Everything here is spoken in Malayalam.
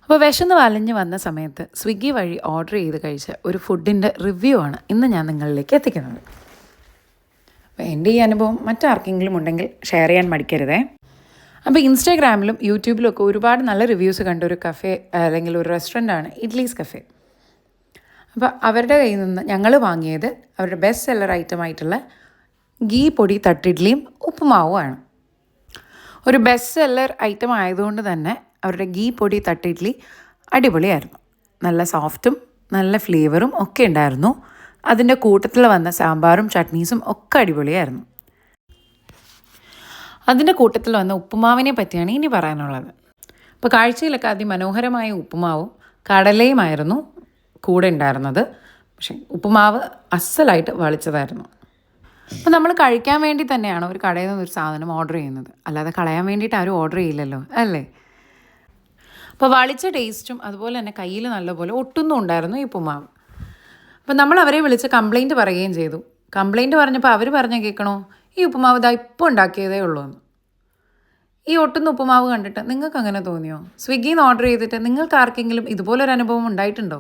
അപ്പോൾ വിശന്ന് വലഞ്ഞ് വന്ന സമയത്ത് സ്വിഗ്ഗി വഴി ഓർഡർ ചെയ്ത് കഴിച്ച ഒരു ഫുഡിൻ്റെ റിവ്യൂ ആണ് ഇന്ന് ഞാൻ നിങ്ങളിലേക്ക് എത്തിക്കുന്നത്. അപ്പോൾ എൻ്റെ ഈ അനുഭവം മറ്റാർക്കെങ്കിലും ഉണ്ടെങ്കിൽ ഷെയർ ചെയ്യാൻ മടിക്കരുതേ. അപ്പോൾ ഇൻസ്റ്റാഗ്രാമിലും യൂട്യൂബിലും ഒക്കെ ഒരുപാട് നല്ല റിവ്യൂസ് കണ്ട ഒരു കഫേ അല്ലെങ്കിൽ ഒരു റെസ്റ്റോറൻ്റാണ് ഇഡ്ലീസ് കഫേ. അപ്പോൾ അവരുടെ കയ്യിൽ നിന്ന് ഞങ്ങൾ വാങ്ങിയത് അവരുടെ ബെസ്റ്റ് സെല്ലർ ഐറ്റമായിട്ടുള്ള ഗീ പൊടി തട്ടിഡ്ലിയും ഉപ്പുമാവുമാണ്. ഒരു ബെസ്റ്റ് സെല്ലർ ഐറ്റം ആയതുകൊണ്ട് തന്നെ അവരുടെ ഗീ പൊടി തട്ടിഡ്ലി അടിപൊളിയായിരുന്നു. നല്ല സോഫ്റ്റും നല്ല ഫ്ലേവറും ഒക്കെ ഉണ്ടായിരുന്നു. അതിൻ്റെ കൂട്ടത്തിൽ വന്ന സാമ്പാറും ചട്നീസും ഒക്കെ അടിപൊളിയായിരുന്നു. അതിൻ്റെ കൂട്ടത്തിൽ വന്ന ഉപ്പുമാവിനെ പറ്റിയാണ് ഇനി പറയാനുള്ളത്. അപ്പോൾ കാഴ്ചയിലൊക്കെ അതിമനോഹരമായ ഉപ്പുമാവും കടലയുമായിരുന്നു കൂടെ ഉണ്ടായിരുന്നത്. പക്ഷേ ഉപ്പുമാവ് അസലായിട്ട് വളിച്ചതായിരുന്നു. അപ്പോൾ നമ്മൾ കഴിക്കാൻ വേണ്ടി തന്നെയാണ് ഒരു കടയിൽ നിന്നൊരു സാധനം ഓർഡർ ചെയ്യുന്നത്, അല്ലാതെ കളയാൻ വേണ്ടിയിട്ട് ആരും ഓർഡർ ചെയ്യില്ലല്ലോ, അല്ലേ? അപ്പോൾ വളിച്ച ടേസ്റ്റും അതുപോലെ തന്നെ കയ്യിൽ നല്ലപോലെ ഒട്ടുന്നും ഉണ്ടായിരുന്നു ഈ ഉപ്പുമാവ്. അപ്പോൾ നമ്മൾ അവരെ വിളിച്ച് കംപ്ലയിൻറ്റ് പറയുകയും ചെയ്തു. കംപ്ലയിൻറ്റ് പറഞ്ഞപ്പോൾ അവർ പറഞ്ഞ കേൾക്കണോ, ഈ ഉപ്പുമാവ് ഇതാ ഇപ്പോൾ ഉണ്ടാക്കിയതേ ഉള്ളൂ എന്ന്. ഈ ഒട്ടുന്ന ഉപ്പുമാവ് കണ്ടിട്ട് നിങ്ങൾക്ക് അങ്ങനെ തോന്നിയോ? സ്വിഗ്ഗിയിൽ നിന്ന് ഓർഡർ ചെയ്തിട്ട് നിങ്ങൾക്ക് ആർക്കെങ്കിലും ഇതുപോലൊരു അനുഭവം ഉണ്ടായിട്ടുണ്ടോ?